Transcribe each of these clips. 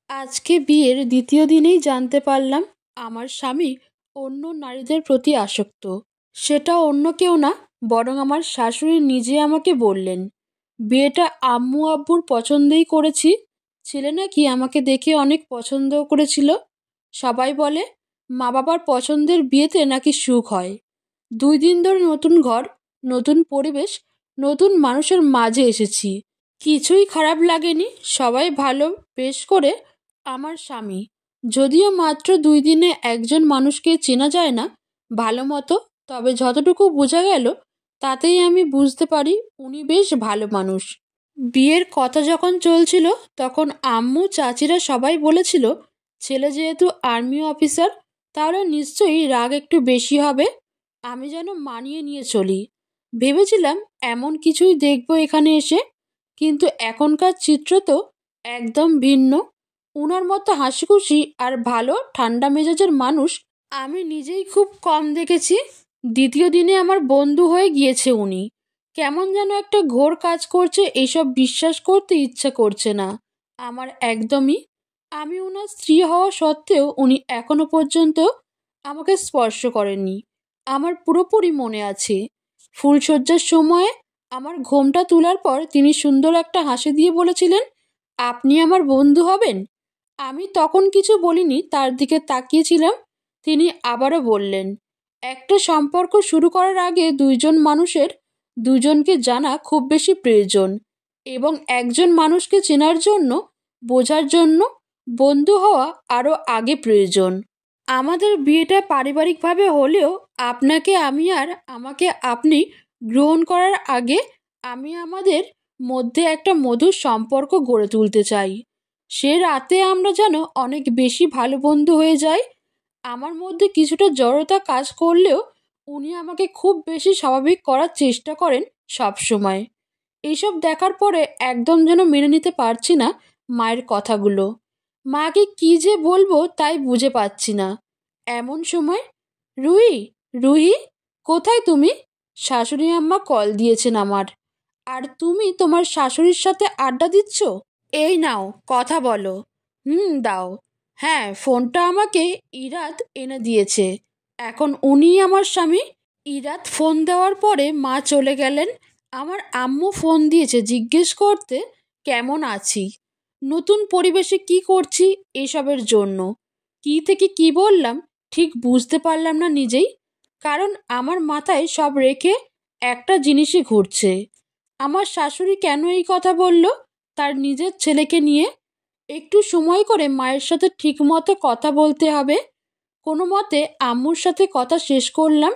আজকে বিয়ের দ্বিতীয় দিনেই জানতে পারলাম আমার স্বামী অন্য নারীদের প্রতি আসক্ত। সেটা অন্য কেউ না, বরং আমার শাশুড়ি নিজে আমাকে বললেন। বিয়েটা আম্মু আব্বুর পছন্দেই করেছি। ছেলে নাকি আমাকে দেখে অনেক পছন্দও করেছিল। সবাই বলে মা বাবার পছন্দের বিয়েতে নাকি সুখ হয়। 2 দিন ধরে নতুন ঘর, নতুন পরিবেশ, নতুন মানুষের মাঝে এসেছি। কিছুই খারাপ লাগেনি, সবাই ভালো বেশ করে। আমার স্বামী, যদিও মাত্র 2 দিনে একজন মানুষকে চেনা যায় না ভালো মতো, তবে যতটুকু বোঝা গেল তাতেই আমি বুঝতে পারি উনি বেশ ভালো মানুষ। বিয়ের কথা যখন চলছিল তখন আম্মু চাচিরা সবাই বলেছিল ছেলে যেহেতু আর্মি অফিসার তাহলে নিশ্চয়ই রাগ একটু বেশি হবে। আমি যেন মানিয়ে নিয়ে চলি। ভেবেছিলাম এমন কিছুই দেখব এখানে এসে, কিন্তু এখনকার চিত্র তো একদম ভিন্ন। উনার মতো হাসিখুশি আর ভালো ঠান্ডা মেজাজের মানুষ আমি নিজেই খুব কম দেখেছি। দ্বিতীয় দিনে আমার বন্ধু হয়ে গিয়েছে উনি। কেমন যেন একটা ঘোর কাজ করছে, এইসব বিশ্বাস করতে ইচ্ছা করছে না আমার একদমই। আমি উনার স্ত্রী হওয়া সত্ত্বেও উনি এখনো পর্যন্ত আমাকে স্পর্শ করেননি। আমার পুরোপুরি মনে আছে, ফুলশয্যার সময়ে আমার ঘোমটা তোলার পর তিনি সুন্দর একটা হাসি দিয়ে বলেছিলেন, আপনি আমার বন্ধু হবেন। আমি তখন কিছু বলিনি, তার দিকে তাকিয়েছিলাম। তিনি আবারও বললেন, একটা সম্পর্ক শুরু করার আগে দুইজন মানুষের দুজনকে জানা খুব বেশি প্রয়োজন, এবং একজন মানুষকে চেনার জন্য, বোঝার জন্য বন্ধু হওয়া আরও আগে প্রয়োজন। আমাদের বিয়েটা পারিবারিকভাবে হলেও আপনাকে আমি আর আমাকে আপনি গ্রহণ করার আগে আমি আমাদের মধ্যে একটা মধুর সম্পর্ক গড়ে তুলতে চাই। সে রাতে আমরা যেন অনেক বেশি ভালো বন্ধু হয়ে যাই। আমার মধ্যে কিছুটা জড়তা কাজ করলেও উনি আমাকে খুব বেশি স্বাভাবিক করার চেষ্টা করেন সব সময়। এইসব দেখার পরে একদম যেন মেনে নিতে পারছি না মায়ের কথাগুলো। মাকে কি যে বলবো তাই বুঝে পাচ্ছি না। এমন সময়, রুহি, রুহি, কোথায় তুমি? শাশুড়ি আম্মা কল দিয়েছেন আমার। আর তুমি তোমার শাশুড়ির সাথে আড্ডা দিচ্ছ? এই নাও কথা বলো। দাও। হ্যাঁ, ফোনটা আমাকে ইরাত এনে দিয়েছে। এখন উনি আমার স্বামী। ইরাত ফোন দেওয়ার পরে মা চলে গেলেন। আমার আম্মু ফোন দিয়েছে জিজ্ঞেস করতে কেমন আছি, নতুন পরিবেশে কি করছি, এসবের জন্য। কি থেকে কি বললাম ঠিক বুঝতে পারলাম না নিজেই, কারণ আমার মাথায় সব রেখে একটা জিনিসই ঘুরছে। আমার শাশুড়ি কেন এই কথা বলল তার নিজের ছেলেকে নিয়ে? একটু সময় করে মায়ের সাথে ঠিকমতো কথা বলতে হবে। কোনো মতে আম্মুর সাথে কথা শেষ করলাম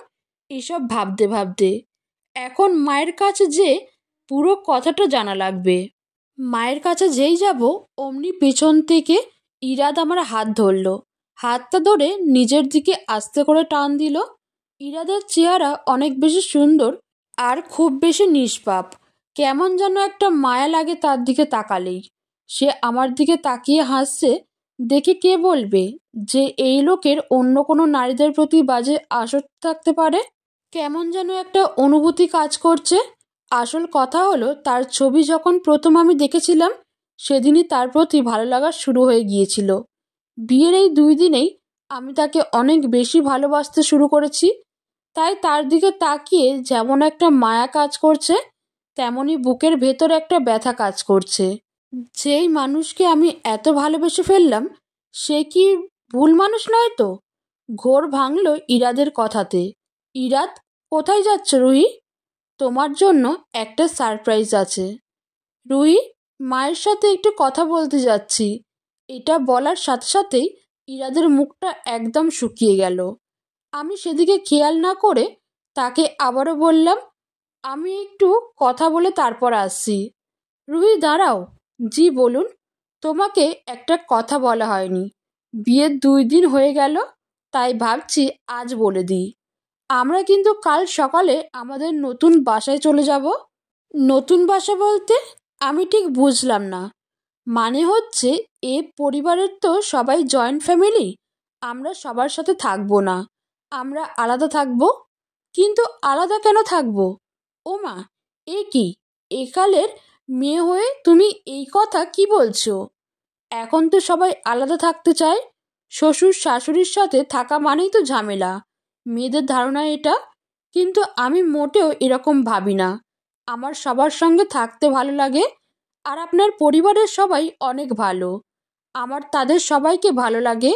এসব ভাবতে ভাবতে। এখন মায়ের কাছে যে পুরো কথাটা জানা লাগবে। মায়ের কাছে যেই যাব অমনি পেছন থেকে ইরাদ আমার হাত ধরল। হাতটা ধরে নিজের দিকে আস্তে করে টান দিল। ইরাদের চেহারা অনেক বেশি সুন্দর আর খুব বেশি নিষ্পাপ। কেমন যেন একটা মায়া লাগে তার দিকে তাকালেই। সে আমার দিকে তাকিয়ে হাসছে দেখে কে বলবে যে এই লোকের অন্য কোনো নারীদের প্রতি বাজে আসক্তি থাকতে পারে? কেমন যেন একটা অনুভূতি কাজ করছে। আসল কথা হলো, তার ছবি যখন প্রথম আমি দেখেছিলাম সেদিনই তার প্রতি ভালো লাগা শুরু হয়ে গিয়েছিল। বিয়ের এই 2 দিনেই আমি তাকে অনেক বেশি ভালোবাসতে শুরু করেছি। তাই তার দিকে তাকিয়ে যেমন একটা মায়া কাজ করছে, তেমনি বুকের ভেতর একটা ব্যথা কাজ করছে। যেই মানুষকে আমি এত ভালোবেসে ফেললাম সে কি ভুল মানুষ নয় তো? ঘোর ভাঙল ইরাদের কথাতে। ইরাদ, কোথায় যাচ্ছ রুহি? তোমার জন্য একটা সারপ্রাইজ আছে। রুহি, মায়ের সাথে একটু কথা বলতে যাচ্ছি। এটা বলার সাথে সাথেই ইরাদের মুখটা একদম শুকিয়ে গেল। আমি সেদিকে খেয়াল না করে তাকে আবারও বললাম, আমি একটু কথা বলে তারপর আসছি। রুহি, দাঁড়াও। জি বলুন। তোমাকে একটা কথা বলা হয়নি। বিয়ের 2 দিন হয়ে গেল, তাই ভাবছি আজ বলে দিই। আমরা কিন্তু কাল সকালে আমাদের নতুন বাসায় চলে যাব। নতুন বাসা বলতে? আমি ঠিক বুঝলাম না। মানে হচ্ছে এ পরিবারের তো সবাই জয়েন্ট ফ্যামিলি, আমরা সবার সাথে থাকবো না, আমরা আলাদা থাকবো। কিন্তু আলাদা কেন থাকবো? ও মা, এ কি? একালের মেয়ে হয়ে তুমি এই কথা কি বলছো? এখন তো সবাই আলাদা থাকতে চায়। শ্বশুর শাশুড়ির সাথে থাকা মানেই তো ঝামেলা, মেয়েদের ধারণা এটা। কিন্তু আমি মোটেও এরকম ভাবি না। আমার সবার সঙ্গে থাকতে ভালো লাগে। আর আপনার পরিবারের সবাই অনেক ভালো, আমার তাদের সবাইকে ভালো লাগে।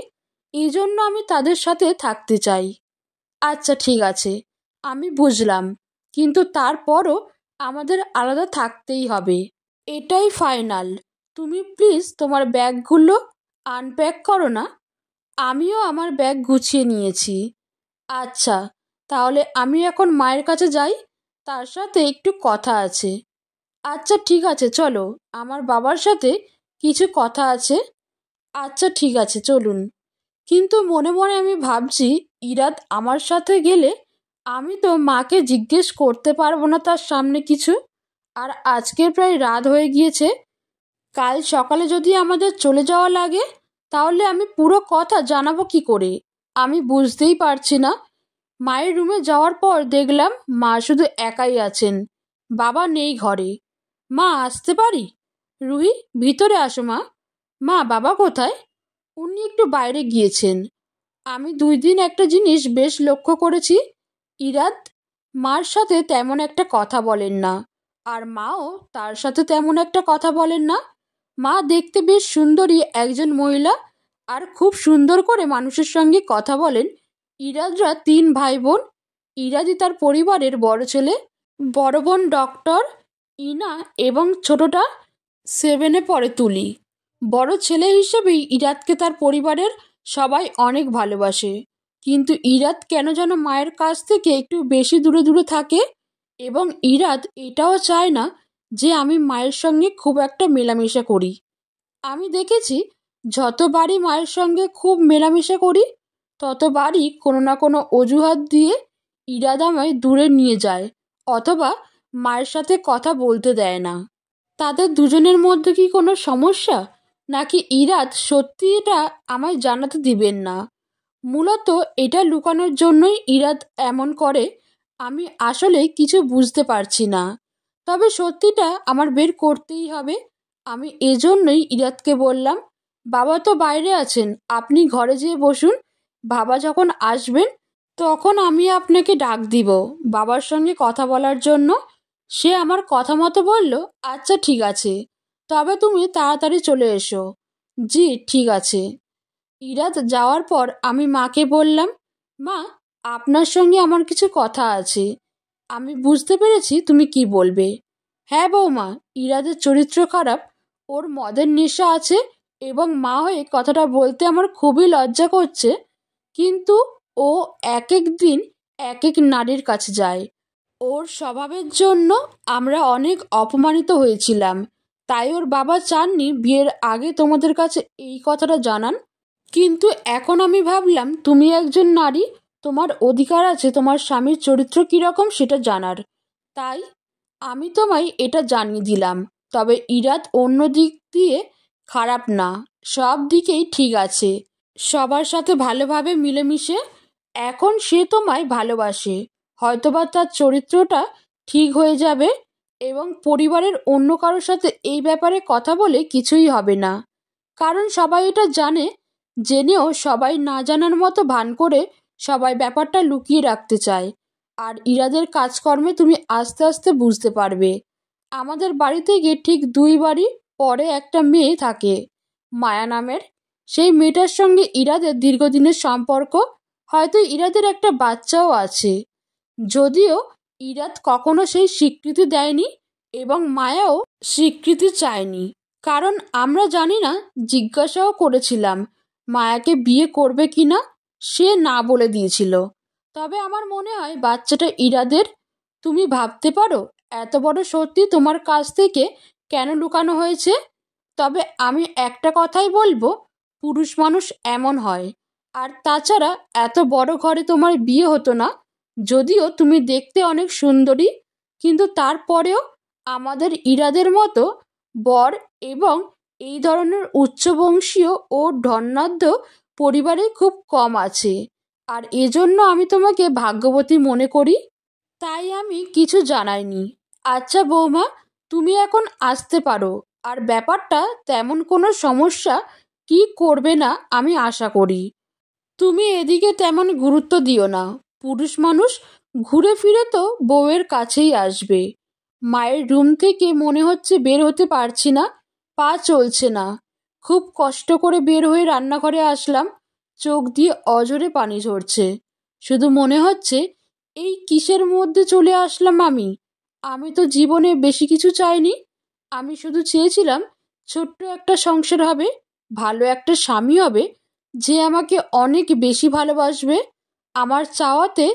এই জন্য আমি তাদের সাথে থাকতে চাই। আচ্ছা ঠিক আছে, আমি বুঝলাম, কিন্তু তারপরও আমাদের আলাদা থাকতেই হবে। এটাই ফাইনাল। তুমি প্লিজ তোমার ব্যাগগুলো আনপ্যাক করো না। আমিও আমার ব্যাগ গুছিয়ে নিয়েছি। আচ্ছা, তাহলে আমি এখন মায়ের কাছে যাই, তার সাথে একটু কথা আছে। আচ্ছা ঠিক আছে, চলো, আমার বাবার সাথে কিছু কথা আছে। আচ্ছা ঠিক আছে, চলুন। কিন্তু মনে মনে আমি ভাবছি, ইরাদ আমার সাথে গেলে আমি তো মাকে জিজ্ঞেস করতে পারবো না তার সামনে কিছু। আর আজকে প্রায় রাত হয়ে গিয়েছে। কাল সকালে যদি আমাদের চলে যাওয়া লাগে, তাহলে আমি পুরো কথা জানাবো কি করে? আমি বুঝতেই পারছি না। মায়ের রুমে যাওয়ার পর দেখলাম মা শুধু একাই আছেন, বাবা নেই ঘরে। মা, আসতে পারি? রুহি, ভিতরে আসো মা। মা, বাবা কোথায়? উনি একটু বাইরে গিয়েছেন। আমি 2 দিন একটা জিনিস বেশ লক্ষ্য করেছি, ইরাদ মার সাথে তেমন একটা কথা বলেন না, আর মাও তার সাথে তেমন একটা কথা বলেন না। মা দেখতে বেশ সুন্দরী একজন মহিলা, আর খুব সুন্দর করে মানুষের সঙ্গে কথা বলেন। ইরাদরা 3 ভাই বোন। ইরাদই তার পরিবারের বড় ছেলে। বড় বোন ডক্টর ইনা, এবং ছোটটা 7-এ পড়ে তুলি। বড় ছেলে হিসেবেই ইরাদকে তার পরিবারের সবাই অনেক ভালোবাসে। কিন্তু ইরাদ কেন যেন মায়ের কাছ থেকে একটু বেশি দূরে দূরে থাকে, এবং ইরাদ এটাও চায় না যে আমি মায়ের সঙ্গে খুব একটা মেলামেশা করি। আমি দেখেছি, যতবারই মায়ের সঙ্গে খুব মেলামেশা করি, ততবারই কোনো না কোনো অজুহাত দিয়ে ইরাদ আমায় দূরে নিয়ে যায়, অথবা মায়ের সাথে কথা বলতে দেয় না। তাদের দুজনের মধ্যে কি কোনো সমস্যা, নাকি ইরাদ সত্যি এটা আমায় জানাতে দিবেন না? মূলত এটা লুকানোর জন্যই ইরাদ এমন করে। আমি আসলে কিছু বুঝতে পারছি না, তবে সত্যিটা আমার বের করতেই হবে। আমি এজন্যই ইরাদকে বললাম, বাবা তো বাইরে আছেন, আপনি ঘরে যেয়ে বসুন। বাবা যখন আসবেন তখন আমি আপনাকে ডাক দিব বাবার সঙ্গে কথা বলার জন্য। সে আমার কথা মতো বলল, আচ্ছা ঠিক আছে, তবে তুমি তাড়াতাড়ি চলে এসো। জি ঠিক আছে। ইরাদ যাওয়ার পর আমি মাকে বললাম, মা, আপনার সঙ্গে আমার কিছু কথা আছে। আমি বুঝতে পেরেছি তুমি কি বলবে। হ্যাঁ বৌমা, ইরাদের চরিত্র খারাপ, ওর মদের নেশা আছে, এবং মা হয়ে কথাটা বলতে আমার খুবই লজ্জা করছে। কিন্তু ও এক এক দিন এক এক নারীর কাছে যায়। ওর স্বভাবের জন্য আমরা অনেক অপমানিত হয়েছিলাম। তাই ওর বাবা চাননি বিয়ের আগে তোমাদের কাছে এই কথাটা জানান। কিন্তু এখন আমি ভাবলাম, তুমি একজন নারী, তোমার অধিকার আছে তোমার স্বামীর চরিত্র কীরকম সেটা জানার। তাই আমি তোমায় এটা জানিয়ে দিলাম। তবে ইরাদ অন্য দিক দিয়ে খারাপ না, সব দিকেই ঠিক আছে। সবার সাথে ভালোভাবে মিলেমিশে এখন সে তোমায় ভালোবাসে। হয়তোবা তার চরিত্রটা ঠিক হয়ে যাবে, এবং পরিবারের অন্য কারোর সাথে এই ব্যাপারে কথা বলে কিছুই হবে না। কারণ সবাই এটা জানে, জেনেও সবাই না জানার মতো ভান করে সবাই ব্যাপারটা লুকিয়ে রাখতে চায়। আর ইরাদের কাজকর্মে তুমি আস্তে আস্তে বুঝতে পারবে। আমাদের বাড়ি থেকে ঠিক 2 বাড়ি পরে একটা মেয়ে থাকে, মায়া নামের। সেই মেয়েটার সঙ্গে ইরাদের দীর্ঘদিনের সম্পর্ক। হয়তো ইরাদের একটা বাচ্চাও আছে, যদিও ইরাদ কখনো সেই স্বীকৃতি দেয়নি, এবং মায়াও স্বীকৃতি চায়নি। কারণ আমরা জানি না, জিজ্ঞাসাও করেছিলাম মায়াকে বিয়ে করবে কিনা, সে না বলে দিয়েছিল। তবে আমার মনে হয় বাচ্চাটা ইরাদের। তুমি ভাবতে পারো এত বড় সত্যি তোমার কাছ থেকে কেন লুকানো হয়েছে? তবে আমি একটা কথাই বলবো, পুরুষ মানুষ এমন হয়। আর তাছাড়া এত বড় ঘরে তোমার বিয়ে হতো না। যদিও তুমি দেখতে অনেক সুন্দরী, কিন্তু তারপরেও আমাদের ইরাদের মতো বর এবং এই ধরনের উচ্চবংশীয় ও ধনাঢ্য পরিবারে খুব কম আছে। আর এজন্য আমি তোমাকে ভাগ্যবতী মনে করি। তাই আমি কিছু জানাইনি। আচ্ছা বৌমা, তুমি এখন আসতে পারো। আর ব্যাপারটা তেমন কোনো সমস্যা কি করবে না আমি আশা করি। তুমি এদিকে তেমন গুরুত্ব দিও না। পুরুষ মানুষ ঘুরে ফিরে তো বউয়ের কাছেই আসবে। মায়ের রুম থেকে মনে হচ্ছে বের হতে পারছি না, পা চলছে না। খুব কষ্ট করে বের হয়ে রান্নাঘরে আসলাম, চোখ দিয়ে অঝরে পানি ঝরছে। শুধু মনে হচ্ছে এই কিসের মধ্যে চলে আসলাম আমি। আমি তো জীবনে বেশি কিছু চাইনি। আমি শুধু চেয়েছিলাম ছোট্ট একটা সংসার হবে, ভালো একটা স্বামী হবে যে আমাকে অনেক বেশি ভালোবাসবে। আমার চাওয়াতে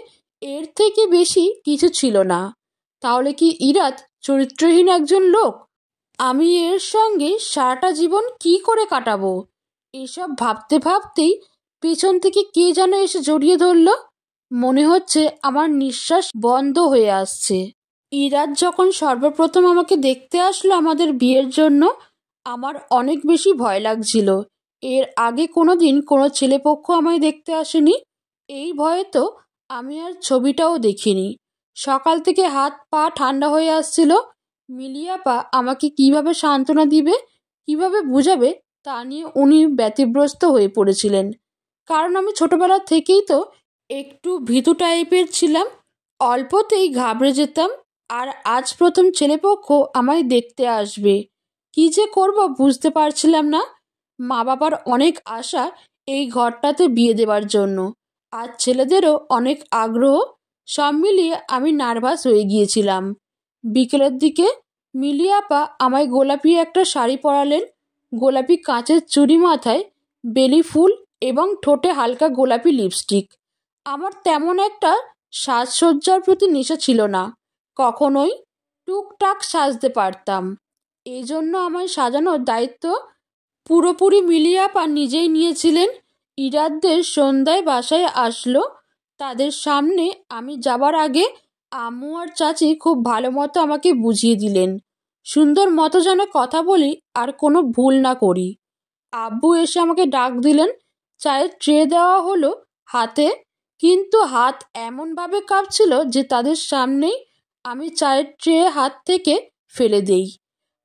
এর থেকে বেশি কিছু ছিল না। তাহলে কি ইরাত চরিত্রহীন একজন লোক? আমি এর সঙ্গে সারাটা জীবন কি করে কাটাবো? এসব ভাবতে ভাবতেই পেছন থেকে কে যেন এসে জড়িয়ে ধরল। মনে হচ্ছে আমার নিঃশ্বাস বন্ধ হয়ে আসছে। ইরাত যখন সর্বপ্রথম আমাকে দেখতে আসলো আমাদের বিয়ের জন্য, আমার অনেক বেশি ভয় লাগছিল। এর আগে কোনোদিন কোনো ছেলেপক্ষ আমায় দেখতে আসেনি। এই ভয়ে তো আমি আর ছবিটাও দেখিনি। সকাল থেকে হাত পা ঠান্ডা হয়ে আসছিল। মিলিয়াপা আমাকে কিভাবে সান্ত্বনা দিবে, কিভাবে বুঝাবে তা নিয়ে উনি ব্যতিব্যস্ত হয়ে পড়েছিলেন। কারণ আমি ছোটবেলা থেকেই তো একটু ভীতু টাইপের ছিলাম, অল্পতেই ঘাবড়ে যেতাম। আর আজ প্রথম ছেলেপক্ষ আমায় দেখতে আসবে। কি যে করব বুঝতে পারছিলাম না। মা বাবার অনেক আশা এই ঘরটাতে বিয়ে দেওয়ার জন্য, আর ছেলেদেরও অনেক আগ্রহ। সব মিলিয়ে আমি নার্ভাস হয়ে গিয়েছিলাম। বিকেলের দিকে মিলিয়াপা আমায় গোলাপি একটা শাড়ি পরালেন, গোলাপি কাঁচের চুড়ি মাথায়, বেলি ফুল এবং ঠোঁটে হালকা গোলাপি লিপস্টিক। আমার তেমন একটা সাজসজ্জার প্রতি নেশা ছিল না, কখনোই টুকটাক সাজতে পারতাম। এই জন্য আমায় সাজানোর দায়িত্ব পুরোপুরি মিলিয়াপা নিজেই নিয়েছিলেন। ইরাতদের সন্ধ্যায় বাসায় আসলো। তাদের সামনে আমি যাবার আগে আম্মু আর চাচি খুব ভালো মতো আমাকে বুঝিয়ে দিলেন, সুন্দর মতো যেন কথা বলি আর কোনো ভুল না করি। আব্বু এসে আমাকে ডাক দিলেন, চায়ের ট্রে দেওয়া হলো হাতে, কিন্তু হাত এমনভাবে কাঁপছিল যে তাদের সামনেই আমি চায়ের ট্রে হাত থেকে ফেলে দেই।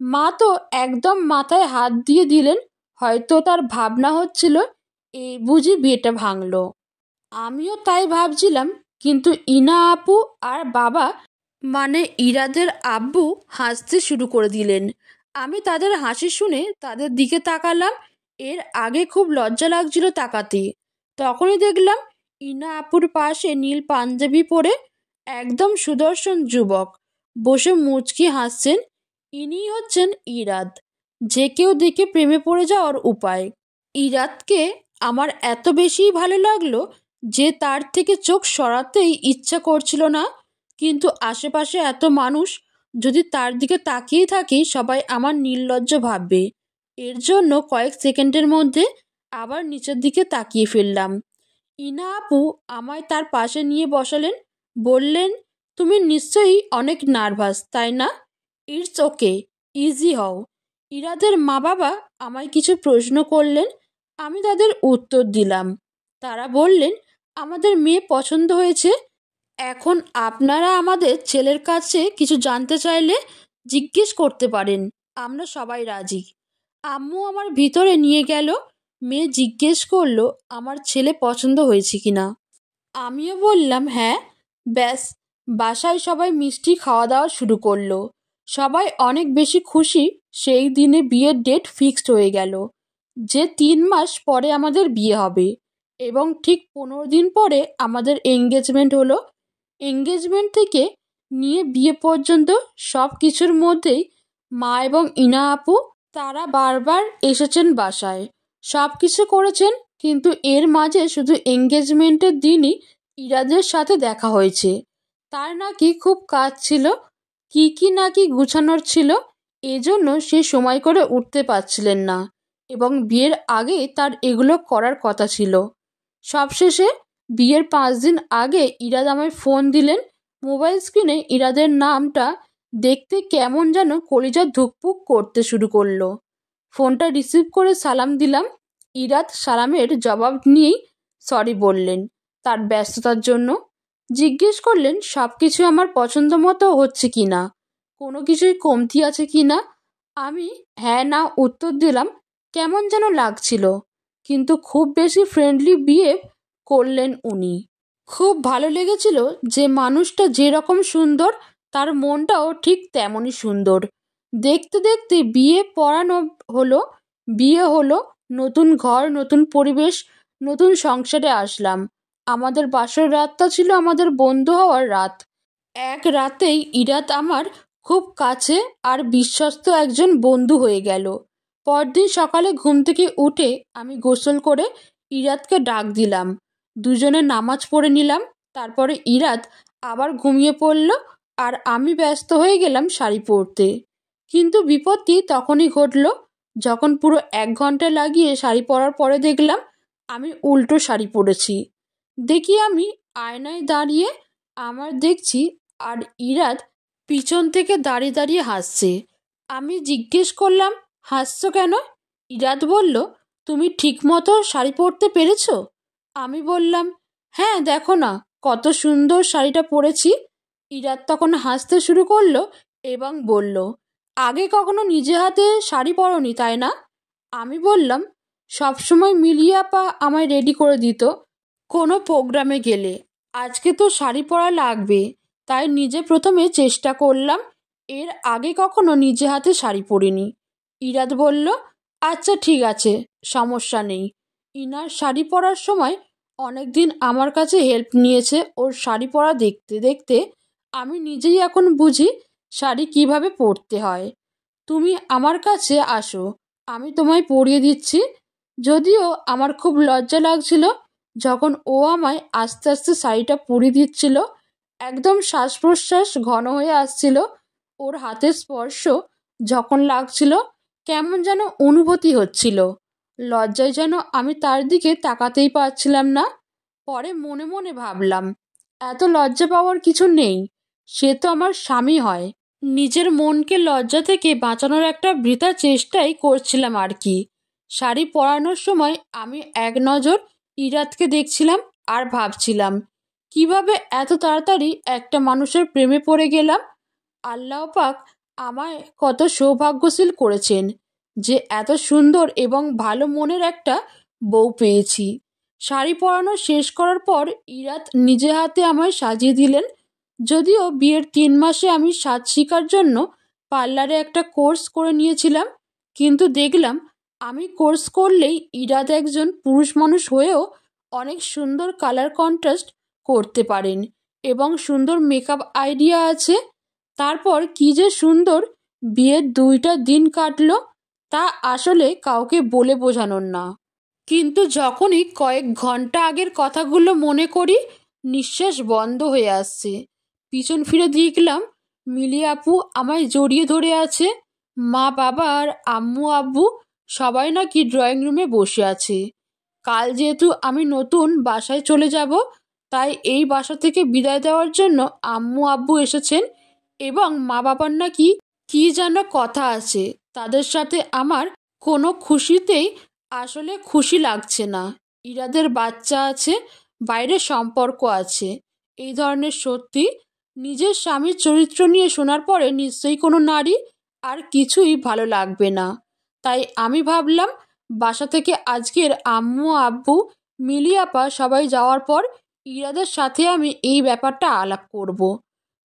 মা তো একদম মাথায় হাত দিয়ে দিলেন, হয়তো তার ভাবনা হচ্ছিল এই বুঝি বিয়েটা ভাঙলো। আমিও তাই ভাবছিলাম, কিন্তু ইনা আপু আর বাবা মানে ইরাদের আব্বু হাসতে শুরু করে দিলেন। আমি তাদের হাসি শুনে তাদের দিকে তাকালাম। এর আগে খুব লজ্জা লাগছিল তাকাতে। তখনই দেখলাম ইনা আপুর পাশে নীল পাঞ্জাবি পরে একদম সুদর্শন যুবক বসে মুচকি হাসছেন। ইনিই হচ্ছেন ইরাদ, যে কেউ দেখে প্রেমে পড়ে যাওয়ার উপায়। ইরাদকে আমার এত বেশিই ভালো লাগলো যে তার থেকে চোখ সরাতেই ইচ্ছা করছিল না। কিন্তু আশেপাশে এত মানুষ, যদি তার দিকে তাকিয়ে থাকি সবাই আমার নির্লজ্জ ভাববে। এর জন্য কয়েক সেকেন্ডের মধ্যে আবার নিচের দিকে তাকিয়ে ফেললাম। ইনা আপু আমায় তার পাশে নিয়ে বসালেন, বললেন, তুমি নিশ্চয়ই অনেক নার্ভাস তাই না? ইটস ওকে, ইজি হও। ইরাদের মা বাবা আমায় কিছু প্রশ্ন করলেন, আমি তাদের উত্তর দিলাম। তারা বললেন, আমাদের মেয়ে পছন্দ হয়েছে। এখন আপনারা আমাদের ছেলের কাছে কিছু জানতে চাইলে জিজ্ঞেস করতে পারেন, আমরা সবাই রাজি। আম্মু আমার ভিতরে নিয়ে গেল। মেয়ে জিজ্ঞেস করলো আমার ছেলে পছন্দ হয়েছে কিনা। আমিও বললাম হ্যাঁ। ব্যাস, বাসায় সবাই মিষ্টি খাওয়া দাওয়া শুরু করলো। সবাই অনেক বেশি খুশি। সেই দিনে বিয়ের ডেট ফিক্সড হয়ে গেল, যে 3 মাস পরে আমাদের বিয়ে হবে এবং ঠিক 15 দিন পরে আমাদের এঙ্গেজমেন্ট হলো। এঙ্গেজমেন্ট থেকে নিয়ে বিয়ে পর্যন্ত সব কিছুর মধ্যেই মা এবং ইনা আপু তারা বারবার এসেছেন বাসায়, সব কিছু করেছেন। কিন্তু এর মাঝে শুধু এঙ্গেজমেন্টের দিনই ইরাদের সাথে দেখা হয়েছে। তার নাকি খুব কাজ ছিল, কি নাকি গুছানোর ছিল, এজন্য সে সময় করে উঠতে পারছিলেন না এবং বিয়ের আগে তার এগুলো করার কথা ছিল। সবশেষে বিয়ের 5 দিন আগে ইরাদ আমায় ফোন দিলেন। মোবাইল স্ক্রিনে ইরাদের নামটা দেখতে কেমন যেন কলিজা ধুকপুক করতে শুরু করলো। ফোনটা রিসিভ করে সালাম দিলাম। ইরাদ সালামের জবাব নিয়েই সরি বললেন তার ব্যস্ততার জন্য। জিজ্ঞেস করলেন সব কিছু আমার পছন্দ মতো হচ্ছে কি না, কোনো কিছুই কমতি আছে কি না। আমি হ্যাঁ না উত্তর দিলাম। কেমন যেন লাগছিল, কিন্তু খুব বেশি ফ্রেন্ডলি বিহেভ করলেন উনি। খুব ভালো লেগেছিল যে মানুষটা যেরকম সুন্দর তার মনটাও ঠিক তেমনই সুন্দর। দেখতে দেখতে বিয়ে হলো, নতুন ঘর, নতুন পরিবেশ, নতুন সংসারে আসলাম। আমাদের বাসর রাতটা ছিল আমাদের বন্ধু হওয়ার রাত। এক রাতেই ইরাত আমার খুব কাছে আর বিশ্বস্ত একজন বন্ধু হয়ে গেল। পরদিন সকালে ঘুম থেকে উঠে আমি গোসল করে ইরাতকে ডাক দিলাম। দুজনে নামাজ পড়ে নিলাম। তারপরে ইরাত আবার ঘুমিয়ে পড়ল আর আমি ব্যস্ত হয়ে গেলাম শাড়ি পরতে। কিন্তু বিপত্তি তখনই ঘটল যখন পুরো 1 ঘন্টা লাগিয়ে শাড়ি পরার পরে দেখলাম আমি উল্টো শাড়ি পরেছি। দেখি আমি আয়নায় দাঁড়িয়ে আমার দেখছি, আর ইরাত পিছন থেকে দাঁড়িয়ে দাঁড়িয়ে হাসছে। আমি জিজ্ঞেস করলাম, হাসছো কেন? ইরাত বলল, তুমি ঠিকমতো শাড়ি পরতে পেরেছো? আমি বললাম, হ্যাঁ দেখো না কত সুন্দর শাড়িটা পরেছি। ইরাত তখন হাসতে শুরু করলো এবং বলল, আগে কখনো নিজে হাতে শাড়ি পরনি তাই না? আমি বললাম, সবসময় মিলিয়ে আপা আমায় রেডি করে দিত কোনো প্রোগ্রামে গেলে। আজকে তো শাড়ি পরা লাগবে, তাই নিজে প্রথমে চেষ্টা করলাম। এর আগে কখনো নিজে হাতে শাড়ি পরিনি। ইরাত বলল, আচ্ছা ঠিক আছে, সমস্যা নেই। ইনার শাড়ি পরার সময় অনেক দিন আমার কাছে হেল্প নিয়েছে। ওর শাড়ি পরা দেখতে দেখতে আমি নিজেই এখন বুঝি শাড়ি কিভাবে পরতে হয়। তুমি আমার কাছে আসো, আমি তোমায় পরিয়ে দিচ্ছি। যদিও আমার খুব লজ্জা লাগছিল যখন ও আমায় আস্তে আস্তে শাড়িটা পরিয়ে দিচ্ছিল। একদম শ্বাস প্রশ্বাস ঘন হয়ে আসছিল। ওর হাতের স্পর্শ যখন লাগছিল কেমন যেন অনুভূতি হচ্ছিল। লজ্জায় যেন আমি তার দিকে তাকাতেই পারছিলাম না। পরে মনে মনে ভাবলাম, এত লজ্জা পাওয়ার কিছু নেই, সে তো আমার স্বামী হয়। নিজের মনকে লজ্জা থেকে বাঁচানোর একটা বৃথা চেষ্টাই করছিলাম আর কি। শাড়ি পরানোর সময় আমি এক নজর ইরাতকে দেখছিলাম আর ভাবছিলাম, কিভাবে এত তাড়াতাড়ি একটা মানুষের প্রেমে পড়ে গেলাম। আল্লাহ পাক আমায় কত সৌভাগ্যশীল করেছেন যে এত সুন্দর এবং ভালো মনের একটা বউ পেয়েছি। শাড়ি পরানো শেষ করার পর ইরাত নিজে হাতে আমায় সাজিয়ে দিলেন। যদিও বিয়ের 3 মাসে আমি সাজ শেখার জন্য পার্লারে একটা কোর্স করে নিয়েছিলাম, কিন্তু দেখলাম আমি কোর্স করলেই ইরাত একজন পুরুষ মানুষ হয়েও অনেক সুন্দর কালার কন্ট্রাস্ট করতে পারেন এবং সুন্দর মেকআপ আইডিয়া আছে। তারপর কি যে সুন্দর বিয়ের 2টা দিন কাটলো, তা আসলে কাউকে বলে বোঝানোর না। কিন্তু যখনই কয়েক ঘন্টা আগের কথাগুলো মনে করি, নিঃশ্বাস বন্ধ হয়ে আসছে। পিছন ফিরে দেখলাম মিলি আপু আমায় জড়িয়ে ধরে আছে। মা বাবা আর আম্মু আব্বু সবাই নাকি ড্রয়িং রুমে বসে আছে। কাল যেহেতু আমি নতুন বাসায় চলে যাব, তাই এই বাসা থেকে বিদায় দেওয়ার জন্য আম্মু আব্বু এসেছেন এবং মা বাবার নাকি কি যেন কথা আছে তাদের সাথে। আমার কোনো খুশিতেই আসলে খুশি লাগছে না। ইরাদের বাচ্চা আছে, বাইরে সম্পর্ক আছে, এই ধরনের সত্যি নিজের স্বামীর চরিত্র নিয়ে শোনার পরে নিশ্চয়ই কোনো নারী আর কিছুই ভালো লাগবে না। তাই আমি ভাবলাম বাসা থেকে আজকের আম্মু আব্বু মিলি আপা সবাই যাওয়ার পর ইরাদের সাথে আমি এই ব্যাপারটা আলাপ করব।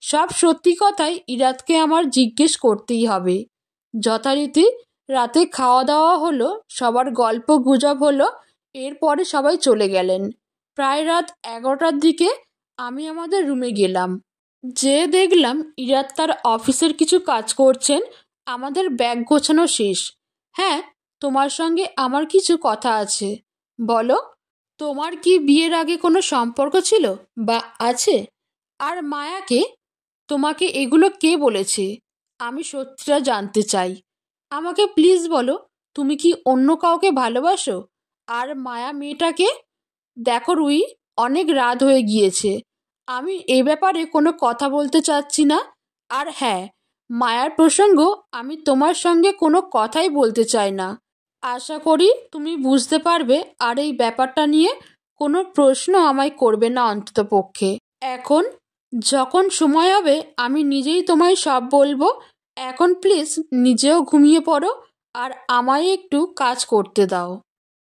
সব সত্যি কথাই ইরাদকে আমার জিজ্ঞেস করতেই হবে। যথারীতি রাতে খাওয়া দাওয়া হলো, সবার গল্প গুজব হলো, এরপরে সবাই চলে গেলেন। প্রায় রাত 11টার দিকে আমি আমাদের রুমে গেলাম। যে দেখলাম ইরাদ তার অফিসের কিছু কাজ করছেন। আমাদের ব্যাগ গোছানো শেষ। হ্যাঁ, তোমার সঙ্গে আমার কিছু কথা আছে। বলো, তোমার কি বিয়ের আগে কোনো সম্পর্ক ছিল বা আছে? আর মায়াকে তোমাকে এগুলো কে বলেছে? আমি সত্যিটা জানতে চাই। আমাকে প্লিজ বলো, তুমি কি অন্য কাউকে ভালোবাসো? আর মায়া মেয়েটাকে? দেখো রুই, অনেক রাত হয়ে গিয়েছে, আমি এ ব্যাপারে কোনো কথা বলতে চাচ্ছি না। আর হ্যাঁ, মায়ার প্রসঙ্গ আমি তোমার সঙ্গে কোনো কথাই বলতে চাই না। আশা করি তুমি বুঝতে পারবে আর এই ব্যাপারটা নিয়ে কোনো প্রশ্ন আমায় করবে না অন্ততপক্ষে। এখন যখন সময় হবে আমি নিজেই তোমায় সব বলবো। এখন প্লিজ নিজেও ঘুমিয়ে পড়ো আর আমায় একটু কাজ করতে দাও।